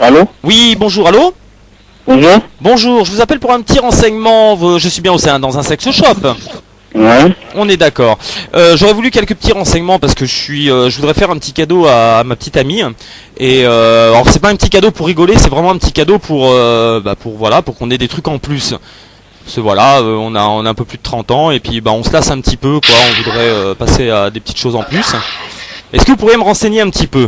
Allô? Oui, bonjour, allô? Bonjour? Bonjour, je vous appelle pour un petit renseignement. Je suis bien dans un sex shop. Ouais. On est d'accord. J'aurais voulu quelques petits renseignements parce que je voudrais faire un petit cadeau à ma petite amie. Et alors c'est pas un petit cadeau pour rigoler, c'est vraiment un petit cadeau pour qu'on ait des trucs en plus. Parce que voilà, on a un peu plus de 30 ans et puis on se lasse un petit peu quoi. On voudrait passer à des petites choses en plus. Est-ce que vous pourriez me renseigner un petit peu?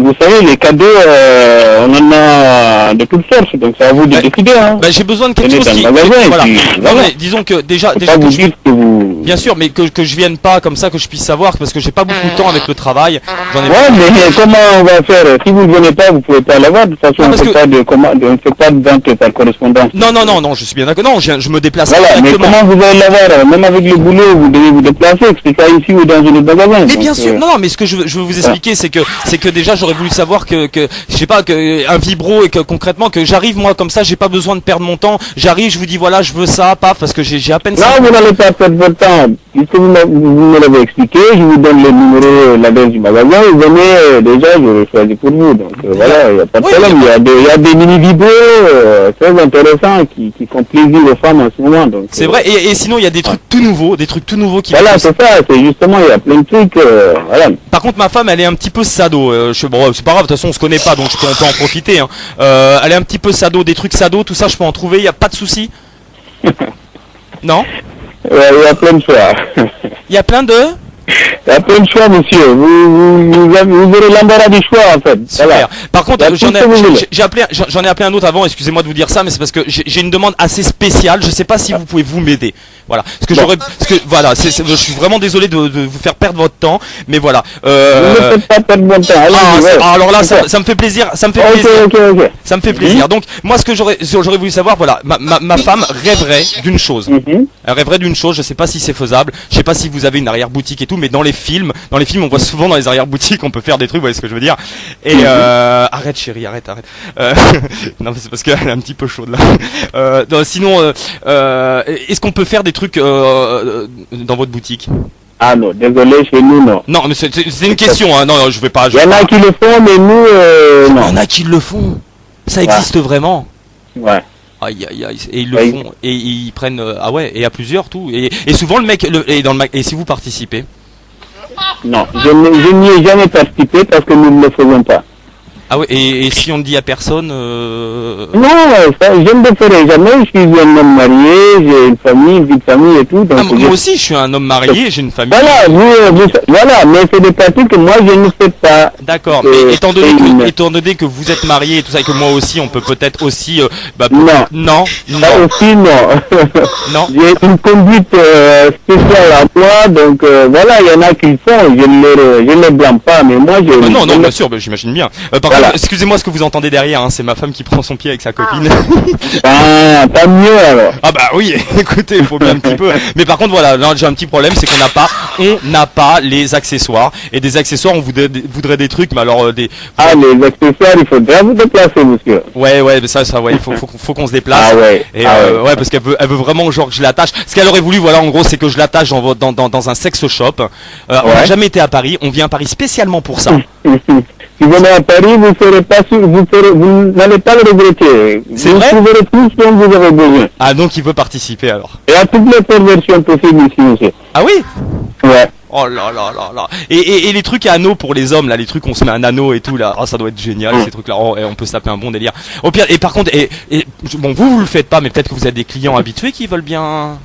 Vous savez, les cadeaux, on en a de toutes sortes, donc c'est à vous de décider. Hein. J'ai besoin de quelque chose qui... Voilà. Non, mais disons que déjà pas vous dire que vous... Bien sûr, mais que je vienne pas comme ça, que je puisse savoir, parce que j'ai pas beaucoup de temps avec le travail. Ouais, mais comment on va faire? Si vous ne venez pas, vous pouvez pas l'avoir. De toute façon, on ne fait pas de vente par correspondance. Non, je suis bien d'accord. Non, je me déplace voilà, directement. Mais comment vous allez l'avoir? Même avec le boulot, vous devez vous déplacer, que c'est pas ici ou dans un autre magasin. Mais bien sûr, non, mais ce que je veux vous expliquer, c'est que déjà j'aurais voulu savoir que je sais pas, que un vibro et que concrètement que j'arrive moi comme ça, j'ai pas besoin de perdre mon temps. J'arrive, je vous dis voilà, je veux ça, paf, parce que j'ai à peine. Non, vous n'allez pas perdre votre temps. Puisque vous me l'avez expliqué, je vous donne le numéro, l'adresse du magasin, vous venez, déjà, je l'ai choisi pour vous. Donc voilà, il n'y a pas de problème. Il y a des mini-vibros très intéressants qui font plaisir aux femmes en ce moment. C'est vrai, et sinon il y a des trucs tout nouveaux, qui... Voilà, c'est ça, c'est justement, il y a plein de trucs, voilà. Par contre, ma femme, elle est un petit peu sado. Bon, c'est pas grave, de toute façon, on se connaît pas, donc on peut en profiter. Hein. Elle est un petit peu sado, des trucs sado, tout ça, je peux en trouver, il y a pas de souci. Non? Il y a plein de choix. Il y a plein de... Il y a plein de choix, monsieur. Vous aurez l'embarras du choix, en fait. Super. Voilà. Par contre, j'en ai appelé un autre avant, excusez-moi de vous dire ça, mais c'est parce que j'ai une demande assez spéciale. Je sais pas si vous pouvez vous m'aider. Voilà. Je suis vraiment désolé de vous faire perdre votre temps, mais voilà. Ne faites pas perdre votre temps. Alors là, ça me fait plaisir. Ça me fait plaisir. Okay. Ça me fait plaisir. Donc, moi, ce que j'aurais voulu savoir, voilà, ma femme rêverait d'une chose. Elle rêverait d'une chose. Je sais pas si c'est faisable. Je sais pas si vous avez une arrière-boutique et tout, mais dans les films, on voit souvent dans les arrière-boutiques, on peut faire des trucs, vous voyez ce que je veux dire. Et arrête chérie, arrête. Non, mais c'est parce qu'elle est un petit peu chaude là. Sinon, est-ce qu'on peut faire des trucs dans votre boutique? Ah non, désolé, chez nous non. Non, mais c'est une question, hein. Non, je vais pas. Il y en a qui le font, mais nous, non. Il y en a qui le font. Ça existe vraiment. Ouais. Aïe, et ils le font, et ils prennent, et à plusieurs, tout, et souvent le mec, et si vous participez? Non, je n'y ai jamais participé parce que nous ne le faisons pas. Ah ouais, et si on ne dit à personne Non, ça, je ne le ferai jamais, je suis un homme marié, j'ai une famille, une vie de famille et tout. Donc moi aussi, je suis un homme marié, j'ai une famille. Voilà, mais c'est des pratiques que moi je ne fais pas. D'accord, mais étant donné que vous êtes marié et tout ça, et que moi aussi, on peut peut-être aussi... Non. Ça aussi, non. Non. J'ai une conduite spéciale à moi, donc voilà, il y en a qui le font, je ne les blâme pas, mais moi je... Non, bien sûr, j'imagine bien. Excusez-moi ce que vous entendez derrière, hein, c'est ma femme qui prend son pied avec sa copine. Ah, pas mieux alors. Ah bah oui, écoutez, il faut bien un petit peu. Mais par contre voilà, j'ai un petit problème, c'est qu'on n'a pas les accessoires. Et des accessoires, on voudrait des trucs, mais alors des... Ah, les accessoires, il faudrait vous déplacer, monsieur. Ouais, mais ça, il faut qu'on se déplace. Ah ouais. Et parce qu'elle veut vraiment genre que je l'attache. Ce qu'elle aurait voulu, voilà, en gros, c'est que je l'attache dans un sex shop. On n'a jamais été à Paris, on vient à Paris spécialement pour ça. Si vous venez à Paris, vous serez pas sûr, vous n'allez pas le regretter. Vous trouverez tout ce dont vous avez besoin. Ah, donc il veut participer alors. Et à toutes les perversions possibles ici, monsieur. Ah oui? Ouais. Oh là. Et les trucs à anneaux pour les hommes, là, les trucs où on se met un anneau et tout, là, ça doit être génial, ces trucs-là. On peut se taper un bon délire. Au pire, et par contre, bon, vous le faites pas, mais peut-être que vous avez des clients habitués qui veulent bien...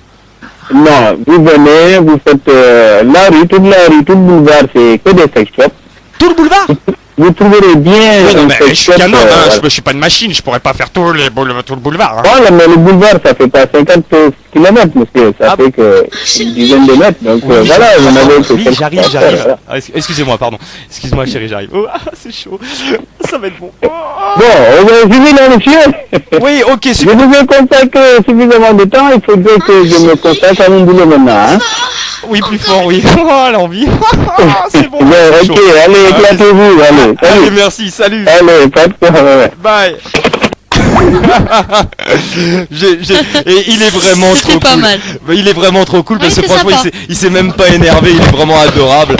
Non, vous venez, vous faites toute le boulevard, c'est que des sex shops. Tout le boulevard? Vous trouverez bien... Oui, non, mais je suis qu'un homme, je suis pas une machine, je pourrais pas faire tout le boulevard. Hein. Voilà, mais le boulevard, ça fait pas 50 km, monsieur, ça fait que une dizaine de mètres, donc voilà, vous n'avez que... Oui, j'arrive. Ah, excusez-moi, pardon. Excuse-moi, chérie, j'arrive. Oh, c'est chaud. Ça va être bon. Bon, je vis là, monsieur. Oui, ok, super. Je vous ai consacré suffisamment de temps, il faudrait que je me consacre à mon boulot maintenant, hein. Oui, plus fort, oui. Oh, l'envie. C'est bon. Ok, allez, éclatez-vous, allez. Allez, merci, salut. Allez, pas de problème. Bye. Et il est vraiment trop pas cool. Mal. Il est vraiment trop cool parce que franchement sympa. il s'est même pas énervé, il est vraiment adorable.